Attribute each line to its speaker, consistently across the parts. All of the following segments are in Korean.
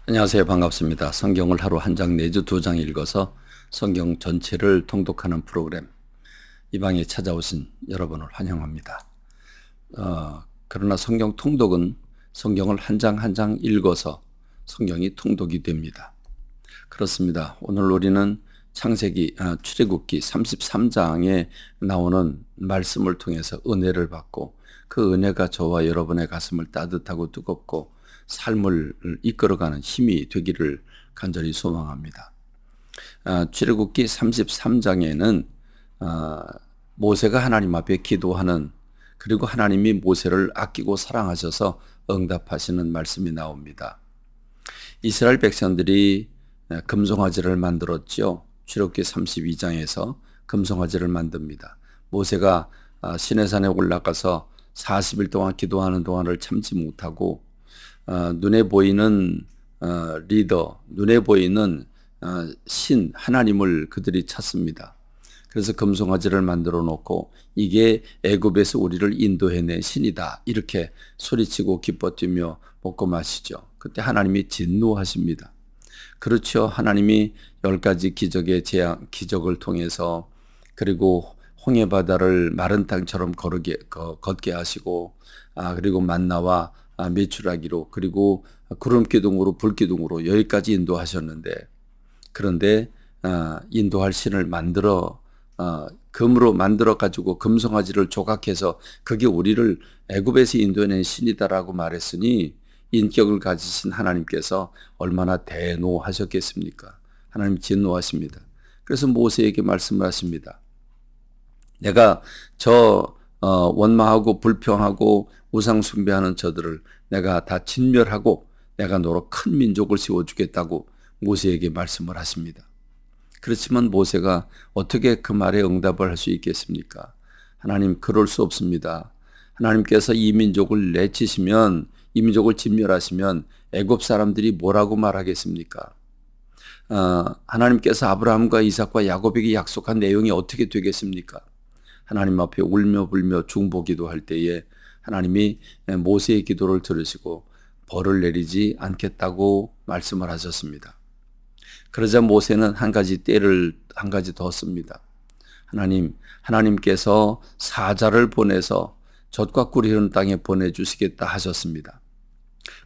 Speaker 1: 안녕하세요. 반갑습니다. 성경을 하루 한 장 내지 두 장 읽어서 성경 전체를 통독하는 프로그램 이 방에 찾아오신 여러분을 환영합니다. 그러나 성경 통독은 성경을 한 장 한 장 읽어서 성경이 통독이 됩니다. 그렇습니다. 오늘 우리는 출애굽기 33장에 나오는 말씀을 통해서 은혜를 받고 그 은혜가 저와 여러분의 가슴을 따뜻하고 뜨겁고 삶을 이끌어가는 힘이 되기를 간절히 소망합니다. 출애굽기 33장에는 모세가 하나님 앞에 기도하는, 그리고 하나님이 모세를 아끼고 사랑하셔서 응답하시는 말씀이 나옵니다. 이스라엘 백성들이 금송아지를 만들었죠. 출애굽기 32장에서 금송아지를 만듭니다. 모세가 시내산에 올라가서 40일 동안 기도하는 동안을 참지 못하고 눈에 보이는 리더, 눈에 보이는 신 하나님을 그들이 찾습니다. 그래서 금송아지를 만들어 놓고 이게 애굽에서 우리를 인도해낸 신이다, 이렇게 소리치고 기뻐 뛰며 먹고 마시죠. 그때 하나님이 진노하십니다. 그렇죠. 하나님이 10가지 기적을 통해서, 그리고 홍해 바다를 마른 땅처럼 걷게 하시고, 그리고 만나와 메추라기로, 그리고 구름 기둥으로 불 기둥으로 여기까지 인도하셨는데, 그런데 인도할 신을 금으로 만들어 가지고 금송아지를 조각해서 그게 우리를 애굽에서 인도해낸 신이다라고 말했으니 인격을 가지신 하나님께서 얼마나 대노하셨겠습니까? 하나님 진노하십니다. 그래서 모세에게 말씀을 하십니다. 내가 원망하고 불평하고 우상 숭배하는 저들을 내가 다 진멸하고 내가 너로 큰 민족을 세워주겠다고 모세에게 말씀을 하십니다. 그렇지만 모세가 어떻게 그 말에 응답을 할 수 있겠습니까? 하나님, 그럴 수 없습니다. 하나님께서 이 민족을 내치시면, 이 민족을 진멸하시면 애굽 사람들이 뭐라고 말하겠습니까? 하나님께서 아브라함과 이삭과 야곱에게 약속한 내용이 어떻게 되겠습니까? 하나님 앞에 울며 불며 중보기도 할 때에 하나님이 모세의 기도를 들으시고 벌을 내리지 않겠다고 말씀을 하셨습니다. 그러자 모세는 한 가지 더 씁니다. 하나님께서 사자를 보내서 젖과 꿀이 흐르는 땅에 보내주시겠다 하셨습니다.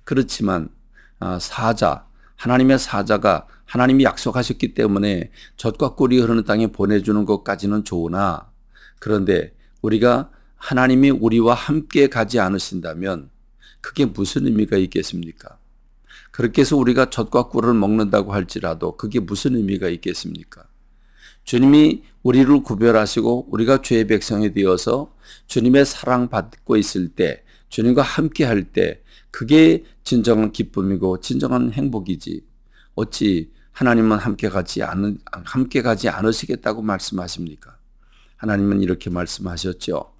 Speaker 1: 그렇지만 하나님의 사자가 하나님이 약속하셨기 때문에 젖과 꿀이 흐르는 땅에 보내주는 것까지는 좋으나, 그런데 하나님이 우리와 함께 가지 않으신다면 그게 무슨 의미가 있겠습니까? 그렇게 해서 우리가 젖과 꿀을 먹는다고 할지라도 그게 무슨 의미가 있겠습니까? 주님이 우리를 구별하시고 우리가 주의 백성이 되어서 주님의 사랑받고 있을 때, 주님과 함께 할 때, 그게 진정한 기쁨이고 진정한 행복이지, 어찌 하나님은 함께 가지 않으시겠다고 말씀하십니까? 하나님은 이렇게 말씀하셨죠.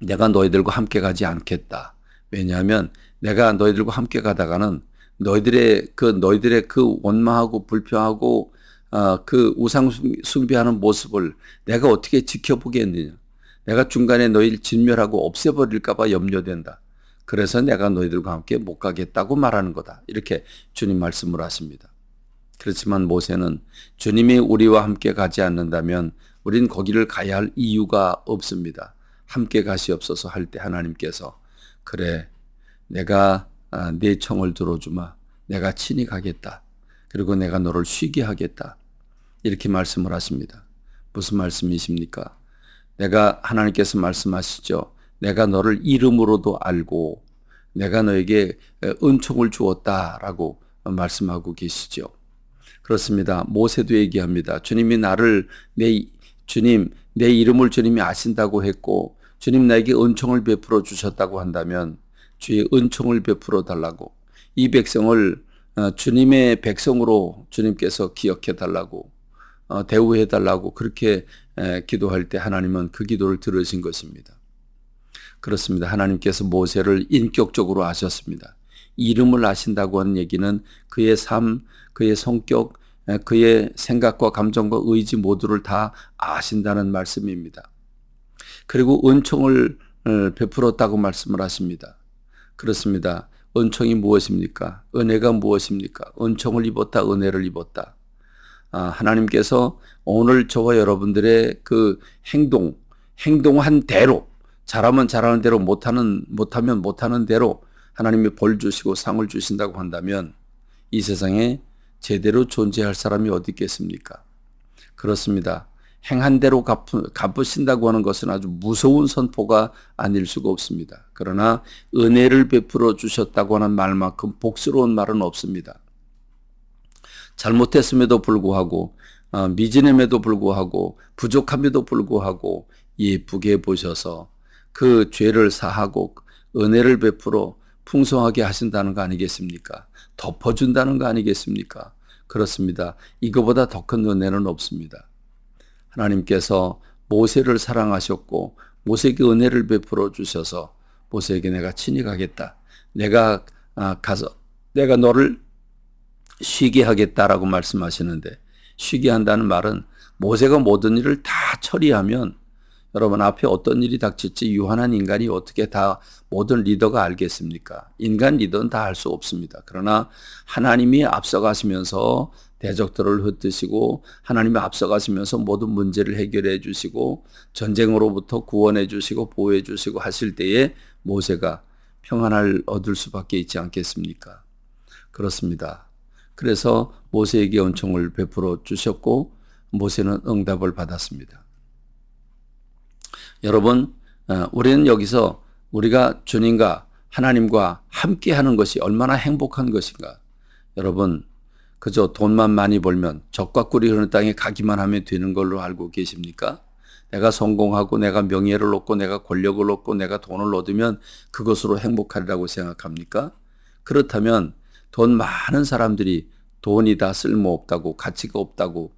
Speaker 1: 내가 너희들과 함께 가지 않겠다. 왜냐하면 내가 너희들과 함께 가다가는 너희들의 그 원망하고 불평하고 그 우상 숭배하는 모습을 내가 어떻게 지켜보겠느냐. 내가 중간에 너희를 진멸하고 없애버릴까 봐 염려된다. 그래서 내가 너희들과 함께 못 가겠다고 말하는 거다. 이렇게 주님 말씀을 하십니다. 그렇지만 모세는 주님이 우리와 함께 가지 않는다면 우린 거기를 가야 할 이유가 없습니다. 함께 가시옵소서 할 때 하나님께서, 그래, 내가 네 청을 들어주마. 내가 친히 가겠다. 그리고 내가 너를 쉬게 하겠다. 이렇게 말씀을 하십니다. 무슨 말씀이십니까? 하나님께서 말씀하시죠. 내가 너를 이름으로도 알고 내가 너에게 은총을 주었다라고 말씀하고 계시죠. 그렇습니다. 모세도 얘기합니다. 내 이름을 주님이 아신다고 했고 주님 나에게 은총을 베풀어 주셨다고 한다면 주의 은총을 베풀어 달라고, 이 백성을 주님의 백성으로 주님께서 기억해 달라고, 대우해 달라고 그렇게 기도할 때 하나님은 그 기도를 들으신 것입니다. 그렇습니다. 하나님께서 모세를 인격적으로 아셨습니다. 이름을 아신다고 하는 얘기는 그의 삶, 그의 성격, 그의 생각과 감정과 의지 모두를 다 아신다는 말씀입니다. 그리고 은총을 베풀었다고 말씀을 하십니다. 그렇습니다. 은총이 무엇입니까? 은혜가 무엇입니까? 은총을 입었다, 은혜를 입었다. 하나님께서 오늘 저와 여러분들의 그 행동한 대로, 잘하면 잘하는 대로, 못하면 못하는 대로 하나님이 벌 주시고 상을 주신다고 한다면 이 세상에 제대로 존재할 사람이 어디 있겠습니까? 그렇습니다. 행한 대로 갚으신다고 하는 것은 아주 무서운 선포가 아닐 수가 없습니다. 그러나 은혜를 베풀어 주셨다고 하는 말만큼 복스러운 말은 없습니다. 잘못했음에도 불구하고 미진함에도 불구하고 부족함에도 불구하고 예쁘게 보셔서 그 죄를 사하고 은혜를 베풀어 풍성하게 하신다는 거 아니겠습니까? 덮어준다는 거 아니겠습니까? 그렇습니다. 이거보다 더 큰 은혜는 없습니다. 하나님께서 모세를 사랑하셨고 모세에게 은혜를 베풀어 주셔서 모세에게 내가 친히 가겠다. 내가 가서 내가 너를 쉬게 하겠다라고 말씀하시는데, 쉬게 한다는 말은 모세가 모든 일을 다 처리하면 여러분 앞에 어떤 일이 닥칠지 유한한 인간이 어떻게 다 모든 리더가 알겠습니까? 인간 리더는 다 알 수 없습니다. 그러나 하나님이 앞서가시면서 대적들을 흩으시고 하나님이 앞서가시면서 모든 문제를 해결해 주시고 전쟁으로부터 구원해 주시고 보호해 주시고 하실 때에 모세가 평안을 얻을 수밖에 있지 않겠습니까? 그렇습니다. 그래서 모세에게 은총을 베풀어 주셨고 모세는 응답을 받았습니다. 여러분, 우리는 여기서 우리가 주님과 하나님과 함께 하는 것이 얼마나 행복한 것인가. 여러분, 그저 돈만 많이 벌면 젖과 꿀이 흐르는 땅에 가기만 하면 되는 걸로 알고 계십니까? 내가 성공하고 내가 명예를 얻고 내가 권력을 얻고 내가 돈을 얻으면 그것으로 행복하리라고 생각합니까? 그렇다면 돈 많은 사람들이 돈이 다 쓸모없다고 가치가 없다고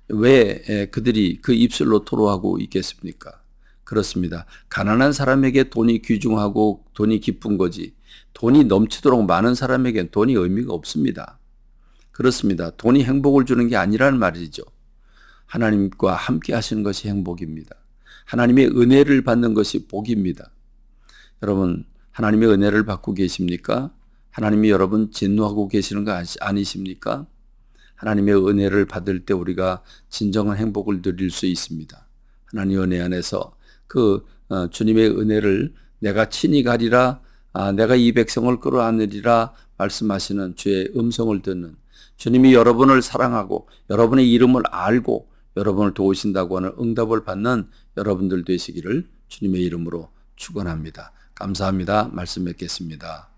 Speaker 1: 왜 그들이 그 입술로 토로하고 있겠습니까? 그렇습니다. 가난한 사람에게 돈이 귀중하고 돈이 기쁜 거지 돈이 넘치도록 많은 사람에겐 돈이 의미가 없습니다. 그렇습니다. 돈이 행복을 주는 게 아니라는 말이죠. 하나님과 함께 하시는 것이 행복입니다. 하나님의 은혜를 받는 것이 복입니다. 여러분, 하나님의 은혜를 받고 계십니까? 하나님이 여러분 진노하고 계시는 거 아니십니까? 하나님의 은혜를 받을 때 우리가 진정한 행복을 누릴 수 있습니다. 하나님의 은혜 안에서 그 주님의 은혜를 내가 친히 가리라, 내가 이 백성을 끌어안으리라 말씀하시는 주의 음성을 듣는, 주님이 여러분을 사랑하고 여러분의 이름을 알고 여러분을 도우신다고 하는 응답을 받는 여러분들 되시기를 주님의 이름으로 축원합니다. 감사합니다. 말씀 맺겠습니다.